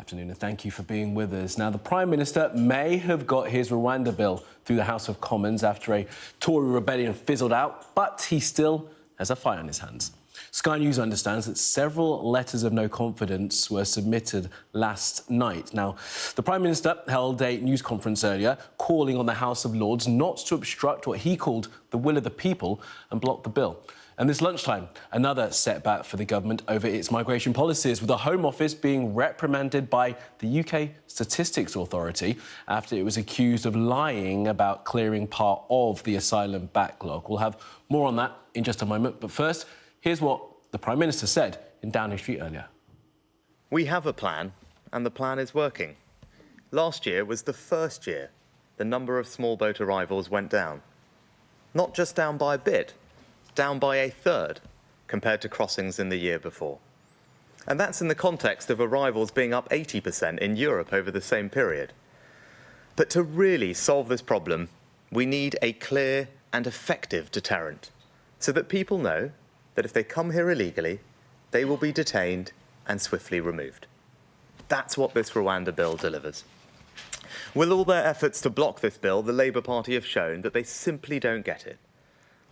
afternoon and thank you for being with us. Now, the Prime Minister may have got his Rwanda bill through the House of Commons after a Tory rebellion fizzled out, but he still has a fight on his hands. Sky News understands that several letters of no confidence were submitted last night. Now, the Prime Minister held a news conference earlier calling on the House of Lords not to obstruct what he called the will of the people and block the bill. And this lunchtime, another setback for the government over its migration policies, with the Home Office being reprimanded by the UK Statistics Authority after it was accused of lying about clearing part of the asylum backlog. We'll have more on that in just a moment. But first, here's what the Prime Minister said in Downing Street earlier. We have a plan, and the plan is working. Last year was the first year the number of small boat arrivals went down. Not just down by a bit, down by a third compared to crossings in the year before. And that's in the context of arrivals being up 80% in Europe over the same period. But to really solve this problem, we need a clear and effective deterrent so that people know that if they come here illegally, they will be detained and swiftly removed. That's what this Rwanda bill delivers. With all their efforts to block this bill, the Labour Party have shown that they simply don't get it.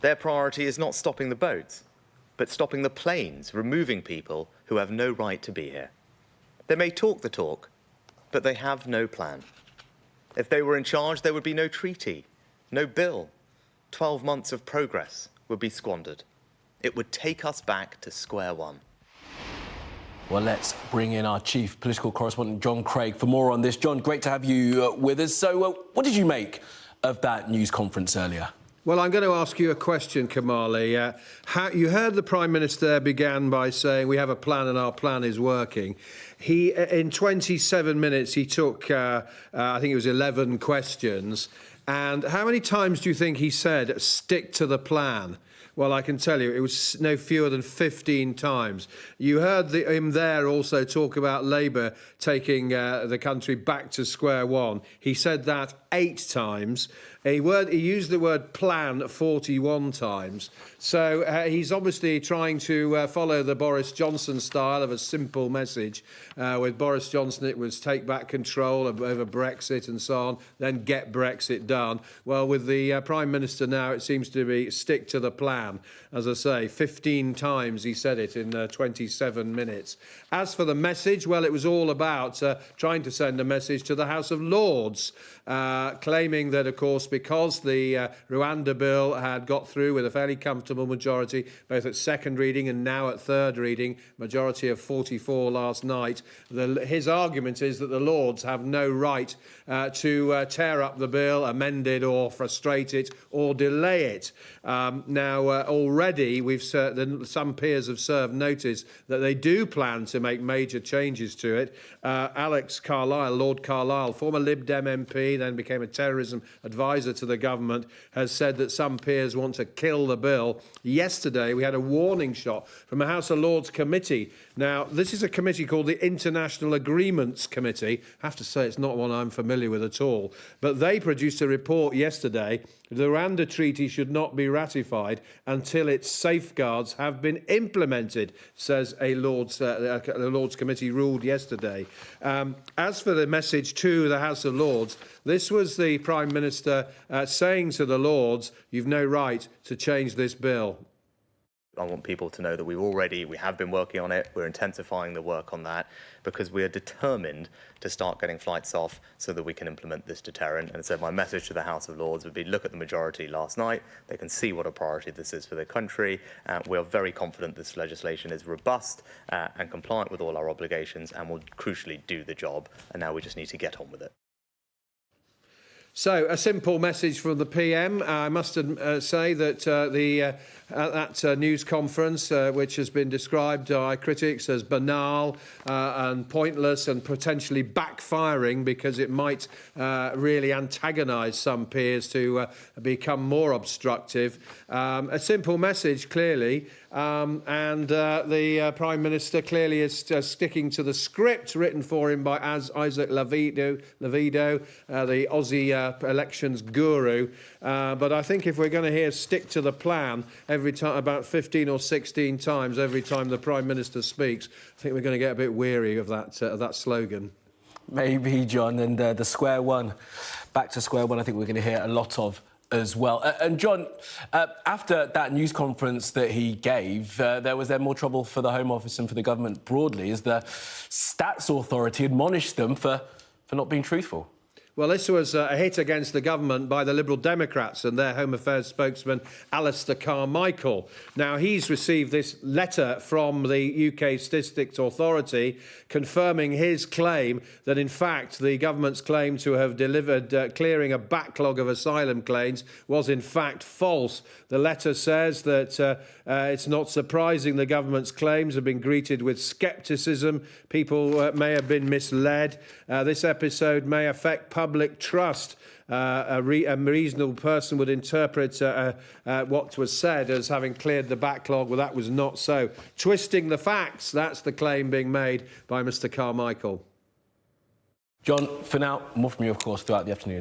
Their priority is not stopping the boats, but stopping the planes removing people who have no right to be here. They may talk the talk, but they have no plan. If they were in charge, there would be no treaty, no bill. 12 months of progress would be squandered. It would take us back to square one. Well, let's bring in our chief political correspondent, John Craig, for more on this. John, great to have you with us. So what did you make of that news conference earlier? Well, I'm going to ask you a question, Kamali. You heard the Prime Minister began by saying we have a plan and our plan is working. In 27 minutes, he took, I think it was 11 questions. And how many times do you think he said, stick to the plan? Well, I can tell you, it was no fewer than 15 times. You heard him there also talk about Labour taking the country back to square one. He said that 8 times. He used the word plan 41 times. So he's obviously trying to follow the Boris Johnson style of a simple message. With Boris Johnson, it was take back control over Brexit and so on, then get Brexit done. Well, with the Prime Minister now, it seems to be stick to the plan. As I say, 15 times he said it in 27 minutes. As for the message, well, it was all about trying to send a message to the House of Lords, claiming that, of course, because the Rwanda bill had got through with a fairly comfortable majority, both at second reading and now at third reading, majority of 44 last night, his argument is that the Lords have no right to tear up the bill, amend it or frustrate it or delay it. Now, already some peers have served notice that they do plan to make major changes to it. Alex Carlisle, Lord Carlisle, former Lib Dem MP, then became a terrorism advisor to the government, has said that some peers want to kill the bill. Yesterday, we had a warning shot from a House of Lords committee. Now, this is a committee called the International Agreements Committee. I have to say it's not one I'm familiar with at all. But they produced a report yesterday. The Rwanda Treaty should not be ratified until its safeguards have been implemented, says a Lords Committee ruled yesterday. As for the message to the House of Lords, this was the Prime Minister saying to the Lords, you've no right to change this bill. I want people to know that we have been working on it. We're intensifying the work on that because we are determined to start getting flights off so that we can implement this deterrent. And so my message to the House of Lords would be, look at the majority last night. They can see what a priority this is for the country. We are very confident this legislation is robust and compliant with all our obligations and will crucially do the job. And now we just need to get on with it. So, a simple message from the PM. I must say that that news conference, which has been described by critics as banal and pointless and potentially backfiring because it might really antagonise some peers to become more obstructive. A simple message, clearly, and the Prime Minister clearly is sticking to the script written for him by Isaac Levido, the Aussie elections guru. But I think if we're going to hear stick to the plan every time, about 15 or 16 times every time the Prime Minister speaks, I think we're going to get a bit weary of that slogan. Maybe, John, and the square one, back to square one, I think we're going to hear a lot of as well. And John, after that news conference that he gave, was there more trouble for the Home Office and for the government broadly as the Stats Authority admonished them for not being truthful? Well, this was a hit against the government by the Liberal Democrats and their Home Affairs spokesman, Alistair Carmichael. Now, he's received this letter from the UK Statistics Authority confirming his claim that, in fact, the government's claim to have delivered clearing a backlog of asylum claims was, in fact, false. The letter says that it's not surprising the government's claims have been greeted with scepticism. People may have been misled. This episode may affect public trust. A reasonable person would interpret what was said as having cleared the backlog. Well, that was not so. Twisting the facts, that's the claim being made by Mr. Carmichael. John, for now, more from you, of course, throughout the afternoon.